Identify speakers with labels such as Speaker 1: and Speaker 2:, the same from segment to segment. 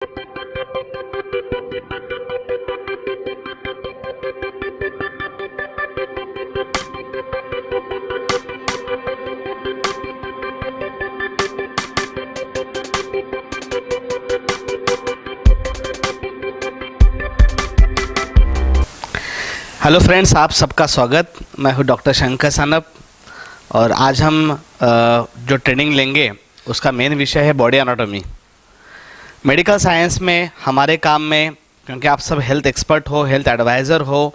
Speaker 1: Hello friends, आप सबका स्वागत। मैं हूं डॉक्टर शंकर सानप और आज हम जो ट्रेनिंग लेंगे उसका मेन विषय है बॉडी एनाटॉमी। मेडिकल साइंस में हमारे काम में, क्योंकि आप सब हेल्थ एक्सपर्ट हो, हेल्थ एडवाइज़र हो,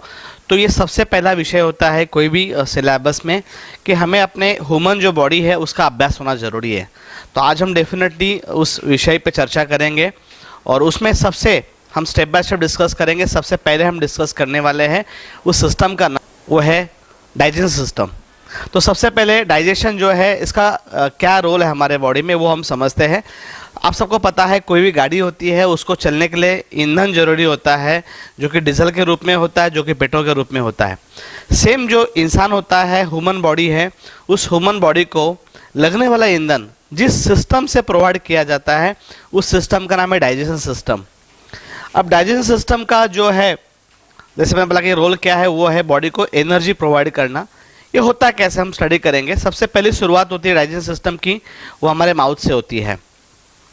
Speaker 1: तो ये सबसे पहला विषय होता है कोई भी सिलेबस में कि हमें अपने ह्यूमन जो बॉडी है उसका अभ्यास होना ज़रूरी है। तो आज हम डेफिनेटली उस विषय पर चर्चा करेंगे और उसमें सबसे हम स्टेप बाय स्टेप डिस्कस करेंगे। सबसे पहले हम डिस्कस करने वाले हैं उस सिस्टम का नाम, वो है डाइजेशन सिस्टम। तो सबसे पहले डाइजेशन जो है इसका क्या रोल है हमारे बॉडी में वो हम समझते हैं। आप सबको पता है कोई भी गाड़ी होती है उसको चलने के लिए ईंधन जरूरी होता है, जो कि डीजल के रूप में होता है, जो कि पेट्रोल के रूप में होता है। सेम जो इंसान होता है, ह्यूमन बॉडी है, उस ह्यूमन बॉडी को लगने वाला ईंधन जिस सिस्टम से प्रोवाइड किया जाता है उस सिस्टम का नाम है डाइजेशन सिस्टम। अब डाइजेशन सिस्टम का जो है, जैसे मैं बोला कि रोल क्या है, वो है बॉडी को एनर्जी प्रोवाइड करना। ये होता कैसे हम स्टडी करेंगे। सबसे पहली शुरुआत होती है डाइजेशन सिस्टम की, वो हमारे माउथ से होती है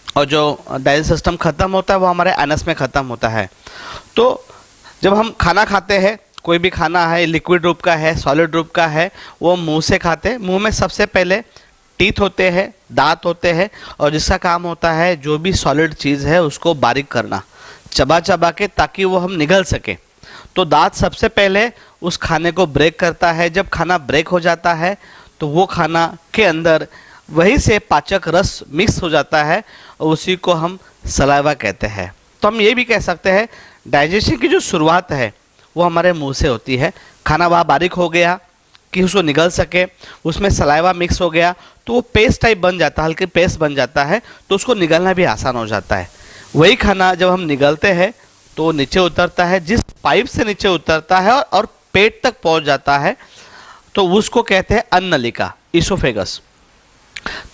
Speaker 1: और जो डाइजेशन सिस्टम ख़त्म होता है वो हमारे एनस में ख़त्म होता है। तो जब हम खाना खाते हैं, कोई भी खाना है, लिक्विड रूप का है, सॉलिड रूप का है, वो मुँह से खाते हैं। मुँह में सबसे पहले टीथ होते हैं, दांत होते हैं, और जिसका काम होता है जो भी सॉलिड चीज़ है उसको बारीक करना, चबा चबा के, ताकि वो हम निगल सके। तो दांत सबसे पहले उस खाने को ब्रेक करता है। जब खाना ब्रेक हो जाता है तो वो खाना के अंदर वहीं से पाचक रस मिक्स हो जाता है और उसी को हम सलाइवा कहते हैं। तो हम ये भी कह सकते हैं डाइजेशन की जो शुरुआत है वो हमारे मुंह से होती है। खाना वहाँ बारीक हो गया कि उसको निगल सके, उसमें सलाइवा मिक्स हो गया तो वो पेस्ट टाइप बन जाता है, हल्के पेस्ट बन जाता है, तो उसको निगलना भी आसान हो जाता है। वही खाना जब हम निगलते हैं तो नीचे उतरता है, जिस पाइप से नीचे उतरता है और पेट तक पहुंच जाता है, तो उसको कहते हैं अन्न नलिका, इसोफेगस।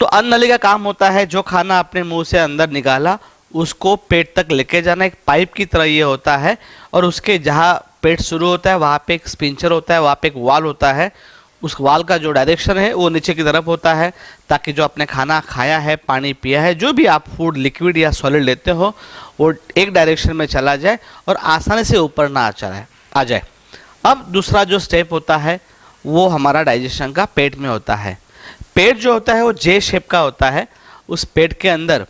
Speaker 1: तो अन्न नलिका का काम होता है जो खाना अपने मुंह से अंदर निकाला उसको पेट तक लेके जाना। एक पाइप की तरह ये होता है और उसके जहाँ पेट शुरू होता है वहाँ पे एक स्पिंचर होता है, वहाँ पे एक वाल होता है। उस वाल का जो डायरेक्शन है वो नीचे की तरफ होता है, ताकि जो आपने खाना खाया है, पानी पिया है, जो भी आप फूड लिक्विड या सॉलिड लेते हो वो एक डायरेक्शन में चला जाए और आसानी से ऊपर ना आ जाए। अब दूसरा जो स्टेप होता है वो हमारा डाइजेशन का पेट में होता है। पेट जो होता है वो जे शेप का होता है। उस पेट के अंदर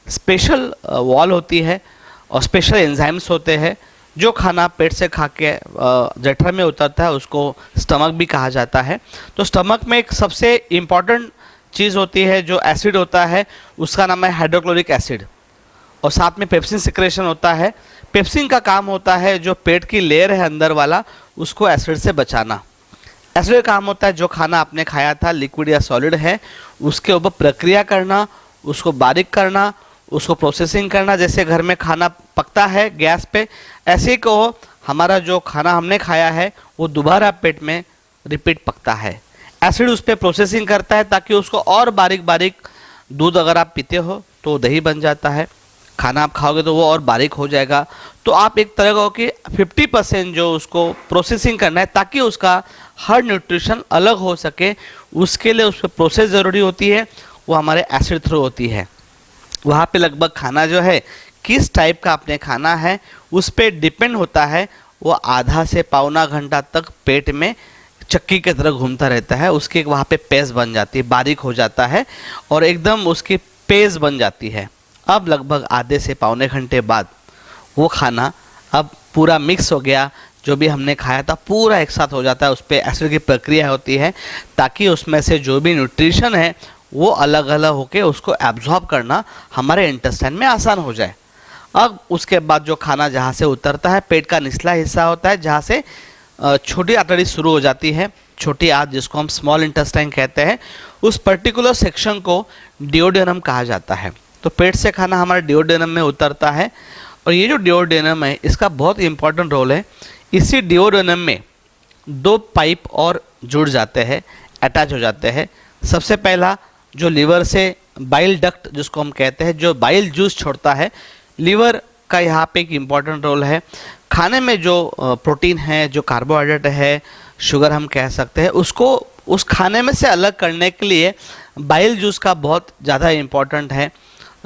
Speaker 1: स्पेशल वॉल होती है और स्पेशल एंजाइम्स होते हैं। जो खाना पेट से खा के जठर में उतरता है उसको स्टमक भी कहा जाता है। तो स्टमक में एक सबसे इम्पॉर्टेंट चीज़ होती है, जो एसिड होता है उसका नाम है हाइड्रोक्लोरिक एसिड, और साथ में पेप्सिन सिक्रेशन होता है। पेप्सिन का काम होता है जो पेट की लेयर है अंदर वाला, उसको एसिड से बचाना। एसिड का काम होता है जो खाना आपने खाया था, लिक्विड या सॉलिड है, उसके ऊपर प्रक्रिया करना, उसको बारीक करना, उसको प्रोसेसिंग करना। जैसे घर में खाना पकता है गैस पे, ऐसे ही कहो हमारा जो खाना हमने खाया है वो दोबारा पेट में रिपीट पकता है। एसिड उस पर प्रोसेसिंग करता है ताकि उसको और बारीक बारीक, दूध अगर आप पीते हो तो दही बन जाता है, खाना आप खाओगे तो वो और बारीक हो जाएगा। तो आप एक तरह का कि 50% जो उसको प्रोसेसिंग करना है ताकि उसका हर न्यूट्रिशन अलग हो सके, उसके लिए उस पर प्रोसेस ज़रूरी होती है, वो हमारे एसिड थ्रू होती है। वहाँ पे लगभग खाना जो है किस टाइप का आपने खाना है उस पर डिपेंड होता है। वो आधा से पौना घंटा तक पेट में चक्की की तरह घूमता रहता है। उसके वहाँ पे पेस्ट बन जाती है, बारीक हो जाता है और एकदम उसकी पेस्ट बन जाती है। अब लगभग आधे से पौने घंटे बाद वो खाना अब पूरा मिक्स हो गया, जो भी हमने खाया था पूरा एक साथ हो जाता है। उस पर एसिड की प्रक्रिया होती है ताकि उसमें से जो भी न्यूट्रिशन है वो अलग अलग होके उसको एब्जॉर्ब करना हमारे इंटेस्टाइन में आसान हो जाए। अब उसके बाद जो खाना जहाँ से उतरता है, पेट का निचला हिस्सा होता है जहाँ से छोटी आंतड़ी शुरू हो जाती है, छोटी आंत जिसको हम स्मॉल इंटेस्टाइन कहते हैं, उस पर्टिकुलर सेक्शन को डिओडेनम कहा जाता है। तो पेट से खाना हमारे डिओडेनम में उतरता है और ये जो डिओडेनम है इसका बहुत इंपॉर्टेंट रोल है। इसी डिओडेनम में दो पाइप और जुड़ जाते हैं, अटैच हो जाते हैं। सबसे पहला जो लीवर से बाइल डक्ट जिसको हम कहते हैं, जो बाइल जूस छोड़ता है, लीवर का यहाँ पे एक इम्पॉर्टेंट रोल है। खाने में जो प्रोटीन है, जो कार्बोहाइड्रेट है, शुगर हम कह सकते हैं, उसको उस खाने में से अलग करने के लिए बाइल जूस का बहुत ज़्यादा इम्पॉर्टेंट है।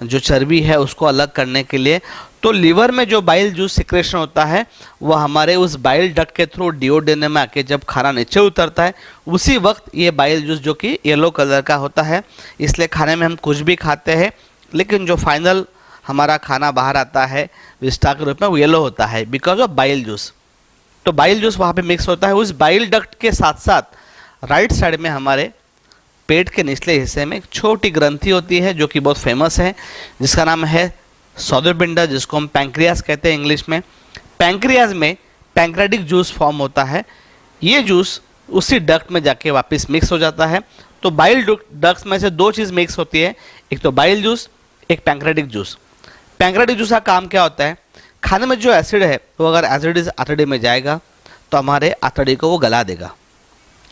Speaker 1: जो चर्बी है उसको अलग करने के लिए, तो लीवर में जो बाइल जूस सिक्रेशन होता है वो हमारे उस बाइल डक्ट के थ्रू डिओडेनम में आके जब खाना नीचे उतरता है, उसी वक्त ये बाइल जूस जो कि येलो कलर का होता है। इसलिए खाने में हम कुछ भी खाते हैं, लेकिन जो फाइनल हमारा खाना बाहर आता है विस्टा के रूप में, वो येलो होता है बिकॉज ऑफ बाइल जूस। तो बाइल जूस वहाँ पे मिक्स होता है। उस बाइल डक्ट के साथ साथ राइट साइड में हमारे पेट के निचले हिस्से में एक छोटी ग्रंथि होती है जो कि बहुत फेमस है, जिसका नाम है सौदोपिंडा, जिसको हम पैंक्रियास कहते हैं इंग्लिश में। पैंक्रियास में पैंक्रेटिक जूस फॉर्म होता है। ये जूस उसी डक्ट में जाके वापस मिक्स हो जाता है। तो बाइल डक्ट्स में से दो चीज़ मिक्स होती है, एक तो बाइल जूस, एक पैंक्रेटिक जूस। पैंक्रेटिक जूस का काम क्या होता है, खाने में जो एसिड है वो अगर एज इज आंतड़ी में जाएगा तो हमारे आंतड़ी को वो गला देगा,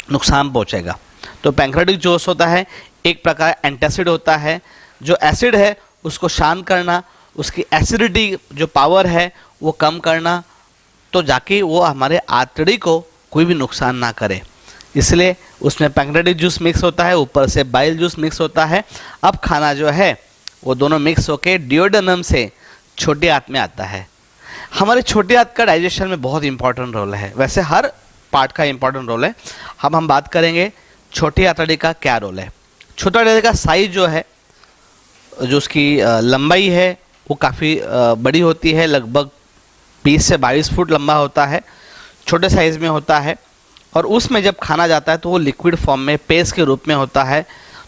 Speaker 1: नुकसान पहुँचेगा। तो पैंक्रेटिक जूस होता है एक प्रकार एंटासिड होता है, जो एसिड है उसको शांत करना, उसकी एसिडिटी जो पावर है वो कम करना, तो जाके वो हमारे आंतड़ी को कोई भी नुकसान ना करे। इसलिए उसमें पैंक्रेटिक जूस मिक्स होता है, ऊपर से बाइल जूस मिक्स होता है। अब खाना जो है वो दोनों मिक्स होके डिओडेनम से छोटी आंत में आता है। हमारे छोटी आंत का डाइजेशन में बहुत इंपॉर्टेंट रोल है, वैसे हर पार्ट का इंपॉर्टेंट रोल है। हम बात करेंगे छोटी आंतड़ी का क्या रोल है। छोटी आंतड़ी का साइज जो है, जो उसकी लंबाई है वो काफ़ी बड़ी होती है, लगभग 20 से 22 फुट लंबा होता है, छोटे साइज़ में होता है। और उसमें जब खाना जाता है तो वो लिक्विड फॉर्म में पेस्ट के रूप में होता है।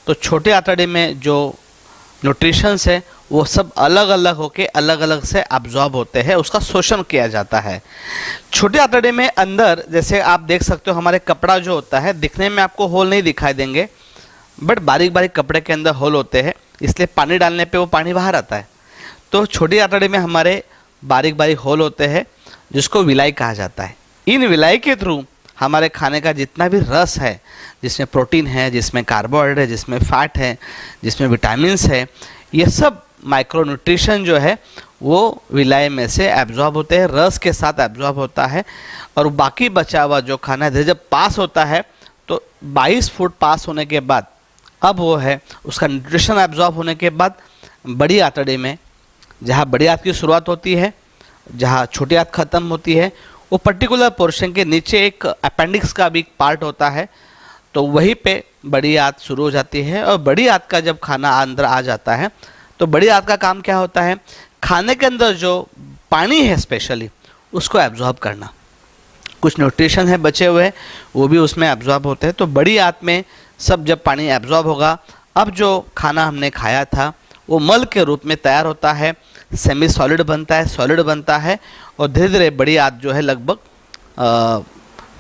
Speaker 1: तो छोटे आंतड़ी में जो न्यूट्रिशंस है वो सब अलग अलग होके अलग अलग से अब्जॉर्ब होते हैं, उसका शोषण किया जाता है। छोटे आंतड़ी में अंदर जैसे आप देख सकते हो, हमारे कपड़ा जो होता है दिखने में आपको होल नहीं दिखाई देंगे, बट बारीक बारीक कपड़े के अंदर होल होते हैं, इसलिए पानी डालने पे वो पानी बाहर आता है। तो छोटी आंतड़ी में हमारे बारीक बारीक होल होते हैं जिसको विलाई कहा जाता है। इन विलाई के थ्रू हमारे खाने का जितना भी रस है, जिसमें प्रोटीन है, जिसमें कार्बोहाइड्रेट है, जिसमें फैट है, जिसमें विटामिन्स है, ये सब माइक्रो न्यूट्रिशन जो है वो विलाई में से एब्जॉर्ब होते हैं, रस के साथ एब्जॉर्ब होता है। और बाकी बचा हुआ जो खाना है जब पास होता है तो 22 फुट पास होने के बाद अब वो है उसका न्यूट्रिशन एब्जॉर्ब होने के बाद बड़ी आंतड़ी में, जहाँ बड़ी आंत की शुरुआत होती है, जहाँ छोटी आंत खत्म होती है, वो पर्टिकुलर पोर्शन के नीचे एक अपेंडिक्स का भी पार्ट होता है, तो वहीं पे बड़ी आंत शुरू हो जाती है। और बड़ी आंत का जब खाना अंदर आ जाता है तो बड़ी आंत का काम क्या होता है, खाने के अंदर जो पानी है स्पेशली उसको एब्जॉर्ब करना। कुछ न्यूट्रिशन है बचे हुए वो भी उसमें एब्जॉर्ब होते हैं। तो बड़ी आंत में सब जब पानी एब्जॉर्ब होगा, अब जो खाना हमने खाया था वो मल के रूप में तैयार होता है, सेमी सॉलिड बनता है, सॉलिड बनता है। और धीरे धीरे बड़ी आंत जो है लगभग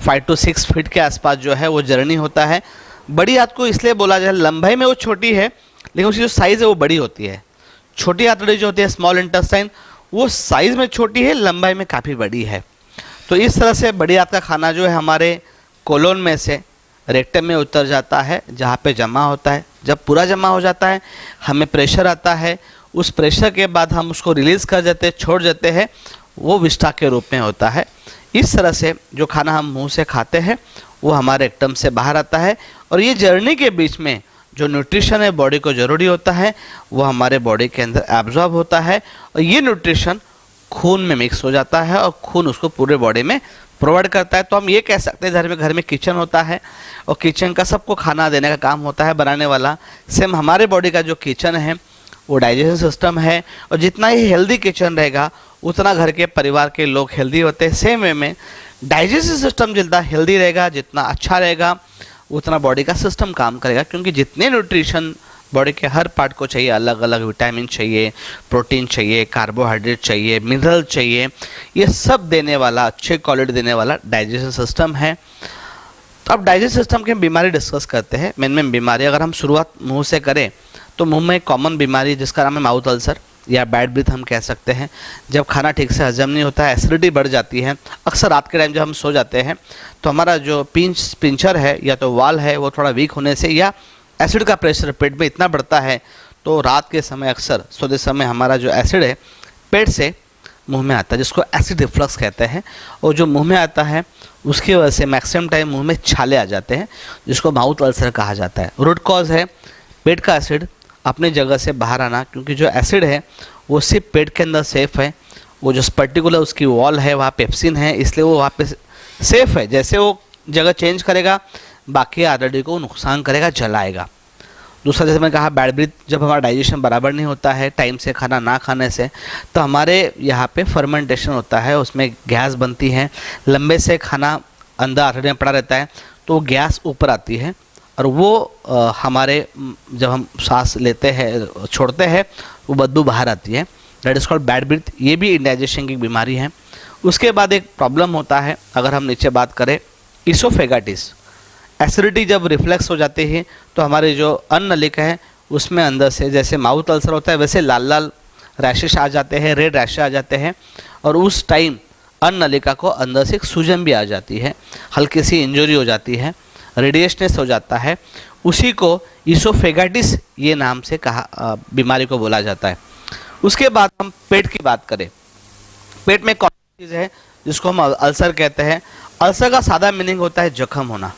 Speaker 1: 5 to 6 फीट के आसपास जो है वो जर्नी होता है। बड़ी आंत को इसलिए बोला जाए, लंबाई में वो छोटी है लेकिन उसकी जो साइज़ है वो बड़ी होती है। छोटी आंतड़ी जो होती है स्मॉल इंटेस्टाइन, वो साइज़ में छोटी है, लंबाई में काफ़ी बड़ी है। तो इस तरह से बड़ी आंत का खाना जो है हमारे कोलोन में से रेक्टम में उतर जाता है, जहाँ पे जमा होता है। जब पूरा जमा हो जाता है हमें प्रेशर आता है, उस प्रेशर के बाद हम उसको रिलीज़ कर देते हैं, छोड़ देते हैं, वो विस्टा के रूप में होता है। इस तरह से जो खाना हम मुंह से खाते हैं वो हमारे रेक्टम से बाहर आता है। और ये जर्नी के बीच में जो न्यूट्रिशन है बॉडी को ज़रूरी होता है वो हमारे बॉडी के अंदर एब्जॉर्ब होता है, और ये न्यूट्रिशन खून में मिक्स हो जाता है और खून उसको पूरे बॉडी में प्रोवाइड करता है। तो हम ये कह सकते हैं घर में किचन होता है और किचन का सबको खाना देने का काम होता है बनाने वाला। सेम हमारे बॉडी का जो किचन है वो डाइजेशन सिस्टम है, और जितना ही हेल्दी किचन रहेगा उतना घर के परिवार के लोग हेल्दी होते हैं। सेम वे में डाइजेशन सिस्टम जितना हेल्दी रहेगा, जितना अच्छा रहेगा, उतना बॉडी का सिस्टम काम करेगा, क्योंकि जितने न्यूट्रिशन बॉडी के हर पार्ट को चाहिए, अलग अलग विटामिन चाहिए, प्रोटीन चाहिए, कार्बोहाइड्रेट चाहिए, मिनरल चाहिए, ये सब देने वाला, अच्छे क्वालिटी देने वाला डाइजेशन सिस्टम है। तो अब डाइजेशन सिस्टम की बीमारी डिस्कस करते हैं। मेन बीमारी अगर हम शुरुआत मुंह से करें तो मुंह में एक कॉमन बीमारी जिसका नाम है माउथ अल्सर या बैड ब्रीथ हम कह सकते हैं। जब खाना ठीक से हजम नहीं होता है, एसिडिटी बढ़ जाती है। अक्सर रात के टाइम जब हम सो जाते हैं तो हमारा जो पिंचर है या तो वाल है वो थोड़ा वीक होने से, या एसिड का प्रेशर पेट में इतना बढ़ता है तो रात के समय अक्सर सोते समय हमारा जो एसिड है पेट से मुंह में आता है, जिसको एसिड रिफ्लक्स कहते हैं। और जो मुंह में आता है उसकी वजह से मैक्सिमम टाइम मुंह में छाले आ जाते हैं, जिसको माउथ अल्सर कहा जाता है। रूट कॉज है पेट का एसिड अपनी जगह से बाहर आना, क्योंकि जो एसिड है वो सिर्फ पेट के अंदर सेफ है। वो जो पर्टिकुलर उसकी वॉल है वहाँ पेप्सिन है, इसलिए वो वहाँ पे सेफ है। जैसे वो जगह चेंज करेगा बाकी आर्टरी को नुकसान करेगा, जलाएगा। दूसरा, जैसे मैंने कहा, बैड ब्रीथ, जब हमारा डाइजेशन बराबर नहीं होता है टाइम से खाना ना खाने से, तो हमारे यहाँ पे फर्मेंटेशन होता है, उसमें गैस बनती है। लंबे से खाना अंदर आर्टरी में पड़ा रहता है तो वो गैस ऊपर आती है, और वो हमारे जब हम सांस लेते हैं छोड़ते हैं वो बदबू बाहर आती है। That is called bad breath. ये भी इंडाइजेशन की बीमारी है। उसके बाद एक प्रॉब्लम होता है, अगर हम नीचे बात करें, इसोफेगाइटिस। एसिडिटी जब रिफ्लेक्स हो जाती है तो हमारे जो अन्न नलिका है उसमें अंदर से, जैसे माउथ अल्सर होता है वैसे लाल लाल रैशेस आ जाते हैं, रेड रैशेस आ जाते हैं, और उस टाइम अन्न नलिका को अंदर से एक सूजन भी आ जाती है, हल्की सी इंजरी हो जाती है, रेडिएशनेस हो जाता है। उसी को इसोफेगाइटिस ये नाम से कहा, बीमारी को बोला जाता है। उसके बाद हम पेट की बात करें। पेट में कौन सी चीज़ है जिसको हम अल्सर कहते हैं? अल्सर का सादा मीनिंग होता है जख्म होना।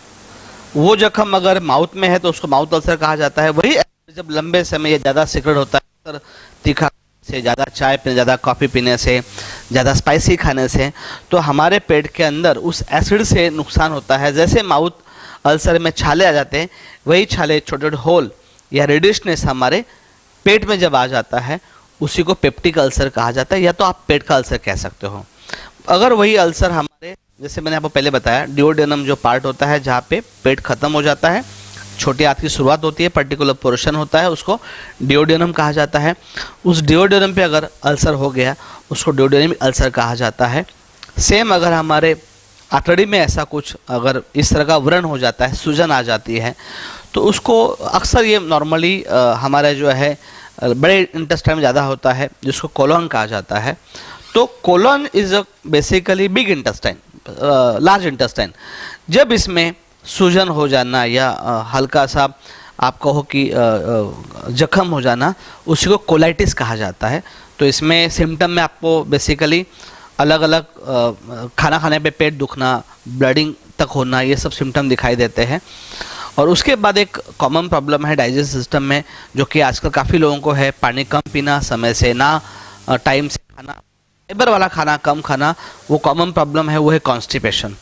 Speaker 1: वो जख्म अगर माउथ में है तो उसको माउथ अल्सर कहा जाता है। वही जब लंबे समय ज़्यादा सिगरेट होता है, तीखा से, ज़्यादा चाय पीने, ज़्यादा कॉफ़ी पीने से, ज़्यादा स्पाइसी खाने से, तो हमारे पेट के अंदर उस एसिड से नुकसान होता है। जैसे माउथ अल्सर में छाले आ जाते हैं, वही छाले, छोटे छोटे होल या रेडिशनेस हमारे पेट में जब आ जाता है उसी को पेप्टिक अल्सर कहा जाता है, या तो आप पेट का अल्सर कह सकते हो। अगर वही अल्सर हमारे, जैसे मैंने आपको पहले बताया, डिओडेनम जो पार्ट होता है जहाँ पे पेट खत्म हो जाता है, छोटी आंत की शुरुआत होती है, पर्टिकुलर पोर्शन होता है, उसको डिओडेनम कहा जाता है। उस डिओडेनम पे अगर अल्सर हो गया उसको डिओडेनमिक अल्सर कहा जाता है। सेम अगर हमारे आंतड़ी में ऐसा कुछ अगर इस तरह का व्रण हो जाता है, सूजन आ जाती है, तो उसको अक्सर ये नॉर्मली हमारा जो है बड़े इंटेस्टाइन में ज़्यादा होता है, जिसको कोलोन कहा जाता है। तो colon is basically big intestine, large intestine. जब इसमें सूजन हो जाना या हल्का सा आप कहो कि जख्म हो जाना, उसी को कोलाइटिस कहा जाता है। तो इसमें सिम्टम में आपको बेसिकली अलग अलग खाना खाने पे पेट दुखना, ब्लडिंग तक होना, ये सब सिम्टम दिखाई देते हैं। और उसके बाद एक कॉमन प्रॉब्लम है डाइजेस्ट सिस्टम में, जो कि आजकल काफ़ी लोगों को है, पानी कम पीना, समय से ना, टाइम से खाना, फाइबर वाला खाना कम खाना। वो कॉमन प्रॉब्लम है, वो है कॉन्स्टिपेशन।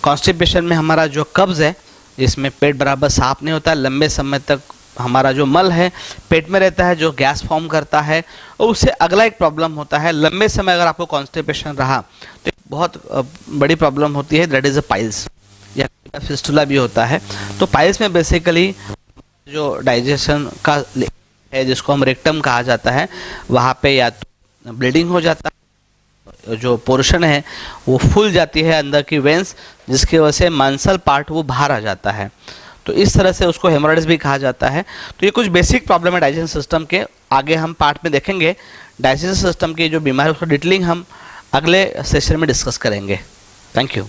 Speaker 1: कॉन्स्टिपेशन में हमारा जो कब्ज़ है, इसमें पेट बराबर साफ नहीं होता, लंबे समय तक हमारा जो मल है पेट में रहता है, जो गैस फॉर्म करता है। और उससे अगला एक प्रॉब्लम होता है, लंबे समय अगर आपको कॉन्स्टिपेशन रहा तो एक बहुत बड़ी प्रॉब्लम होती है, दैट इज़ अ पाइल्स या फिस्टुला भी होता है। तो पाइल्स में बेसिकली जो डाइजेशन का है, जिसको हम रेक्टम कहा जाता है, वहाँ पे या तो ब्लीडिंग हो जाता है, जो पोर्शन है वो फूल जाती है अंदर की वेंस, जिसकी वजह से मांसल पार्ट वो बाहर आ जाता है। तो इस तरह से उसको हेमोरेजिस भी कहा जाता है। तो ये कुछ बेसिक प्रॉब्लम है डाइजेशन सिस्टम के। आगे हम पार्ट में देखेंगे डाइजेशन सिस्टम की जो बीमारी, उसको डिटेलिंग हम अगले सेशन में डिस्कस करेंगे। Thank you.